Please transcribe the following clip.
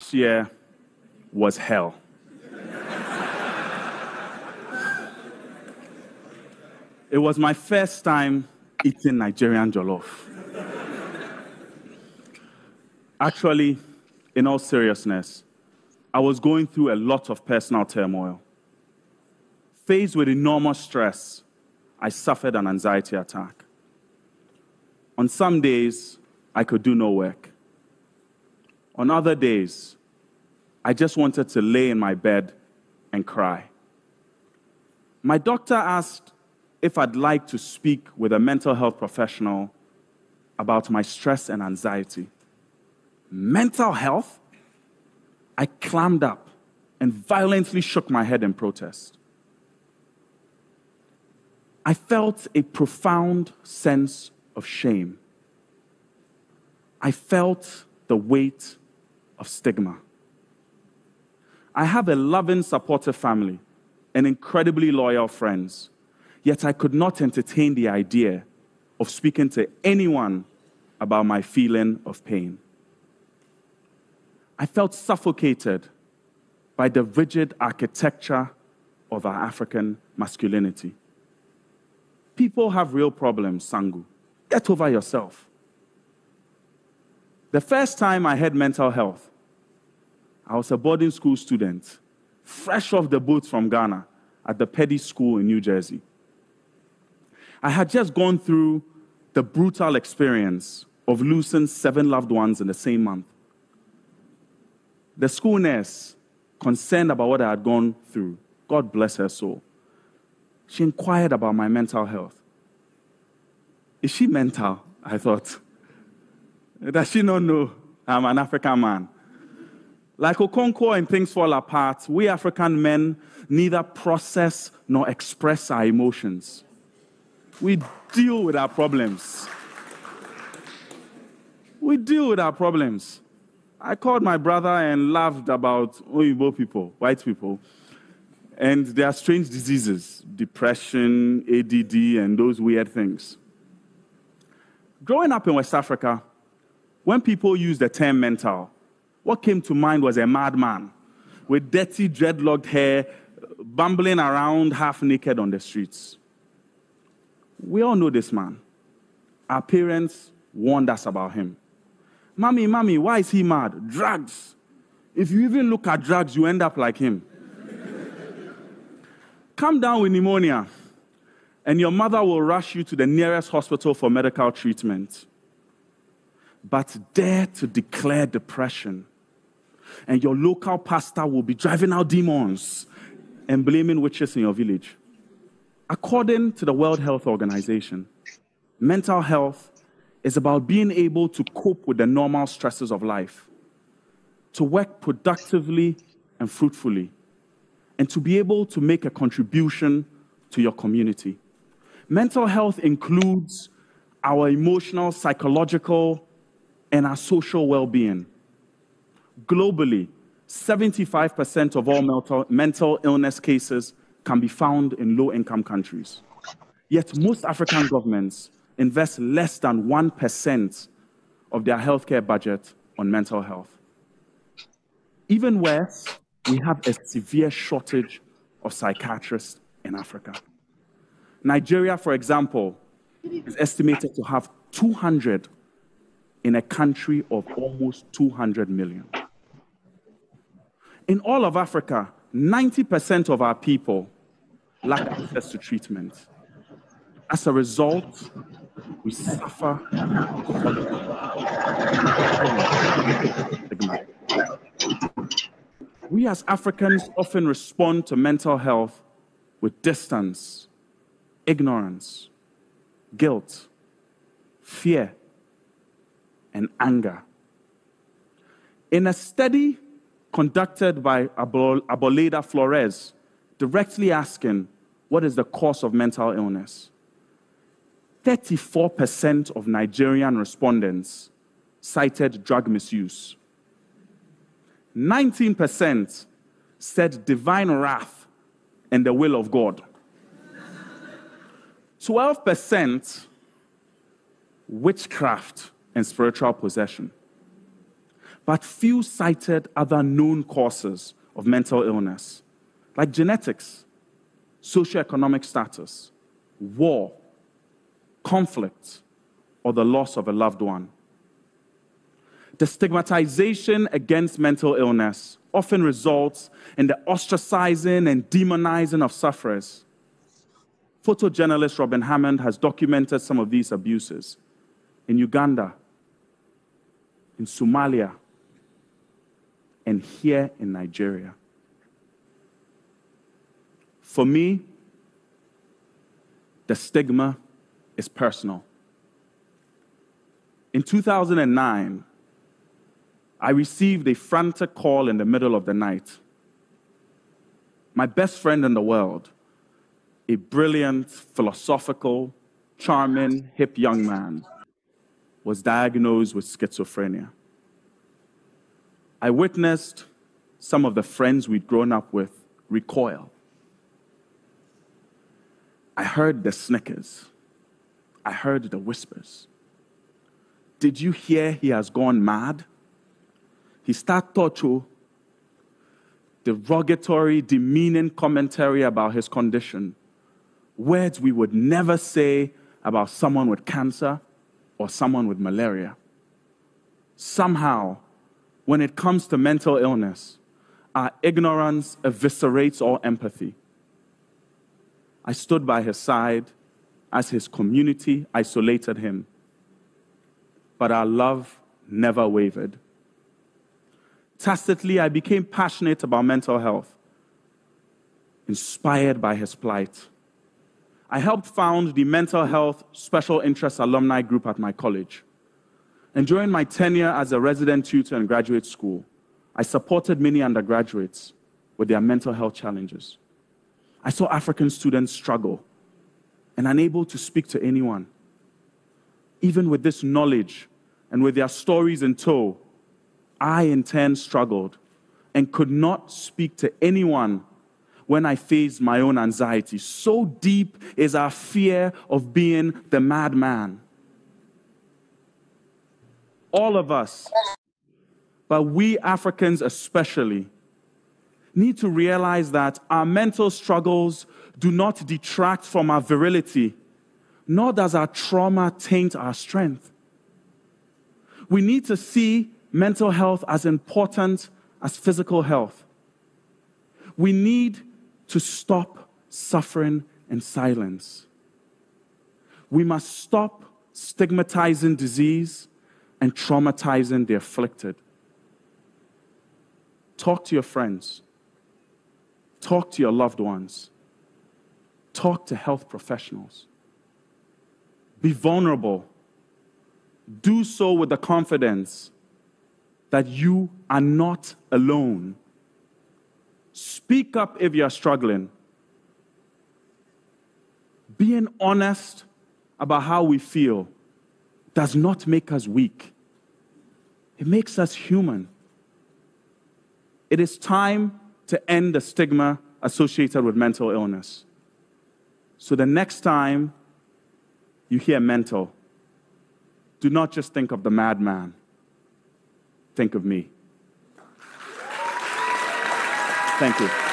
last year was hell. It was my first time eating Nigerian jollof. Actually, in all seriousness, I was going through a lot of personal turmoil. Faced with enormous stress, I suffered an anxiety attack. On some days, I could do no work. On other days, I just wanted to lay in my bed and cry. My doctor asked if I'd like to speak with a mental health professional about my stress and anxiety. Mental health? I clammed up and violently shook my head in protest. I felt a profound sense of shame. I felt the weight of stigma. I have a loving, supportive family and incredibly loyal friends, yet I could not entertain the idea of speaking to anyone about my feeling of pain. I felt suffocated by the rigid architecture of our African masculinity. People have real problems, Sangu. Get over yourself. The first time I had mental health, I was a boarding school student, fresh off the boat from Ghana at the Petty School in New Jersey. I had just gone through the brutal experience of losing 7 loved ones in the same month. The school nurse, concerned about what I had gone through, God bless her soul, she inquired about my mental health. Is she mental? I thought. Does she not know I'm an African man? Like Okonkwo and Things Fall Apart, we African men neither process nor express our emotions. We deal with our problems. We deal with our problems. I called my brother and laughed about Oyibo people, white people, and their strange diseases, depression, ADD, and those weird things. Growing up in West Africa, when people used the term mental, what came to mind was a madman with dirty, dreadlocked hair, bumbling around half naked on the streets. We all know this man. Our parents warned us about him. Mommy, why is he mad? Drugs. If you even look at drugs, you end up like him. Come down with pneumonia, and your mother will rush you to the nearest hospital for medical treatment. But dare to declare depression, and your local pastor will be driving out demons and blaming witches in your village. According to the World Health Organization, mental health is about being able to cope with the normal stresses of life, to work productively and fruitfully, and to be able to make a contribution to your community. Mental health includes our emotional, psychological, and our social well-being. Globally, 75% of all mental illness cases can be found in low-income countries. Yet most African governments invest less than 1% of their healthcare budget on mental health. Even worse, we have a severe shortage of psychiatrists in Africa. Nigeria, for example, is estimated to have 200 in a country of almost 200 million. In all of Africa, 90% of our people lack access to treatment. As a result, we suffer stigma. We as Africans often respond to mental health with distance, ignorance, guilt, fear, and anger. In a study conducted by Aboleda Flores, directly asking what is the cause of mental illness, 34% of Nigerian respondents cited drug misuse. 19% said divine wrath and the will of God. 12% witchcraft and spiritual possession. but few cited other known causes of mental illness, like genetics, socioeconomic status, war, conflict, or the loss of a loved one. The stigmatization against mental illness often results in the ostracizing and demonizing of sufferers. Photojournalist Robin Hammond has documented some of these abuses in Uganda, in Somalia, and here in Nigeria. For me, the stigma is personal. In 2009, I received a frantic call in the middle of the night. My best friend in the world, a brilliant, philosophical, charming, hip young man, was diagnosed with schizophrenia. I witnessed some of the friends we'd grown up with recoil. I heard the snickers. I heard the whispers. Did you hear he has gone mad? He started talking, derogatory, demeaning commentary about his condition. Words we would never say about someone with cancer or someone with malaria. Somehow, when it comes to mental illness, our ignorance eviscerates all empathy. I stood by his side as his community isolated him, but our love never wavered. Tacitly, I became passionate about mental health, inspired by his plight. I helped found the Mental Health Special Interest Alumni Group at my college. And during my tenure as a resident tutor in graduate school, I supported many undergraduates with their mental health challenges. I saw African students struggle and unable to speak to anyone. Even with this knowledge and with their stories in tow, I in turn struggled and could not speak to anyone when I faced my own anxiety. So deep is our fear of being the madman. All of us, but we Africans especially, need to realize that our mental struggles do not detract from our virility, nor does our trauma taint our strength. We need to see mental health as important as physical health. We need to stop suffering in silence. We must stop stigmatizing disease and traumatizing the afflicted. Talk to your friends. Talk to your loved ones. Talk to health professionals. Be vulnerable. Do so with the confidence that you are not alone. Speak up if you're struggling. Being honest about how we feel does not make us weak. It makes us human. It is time to end the stigma associated with mental illness. So the next time you hear mental, do not just think of the madman. Think of me. Thank you.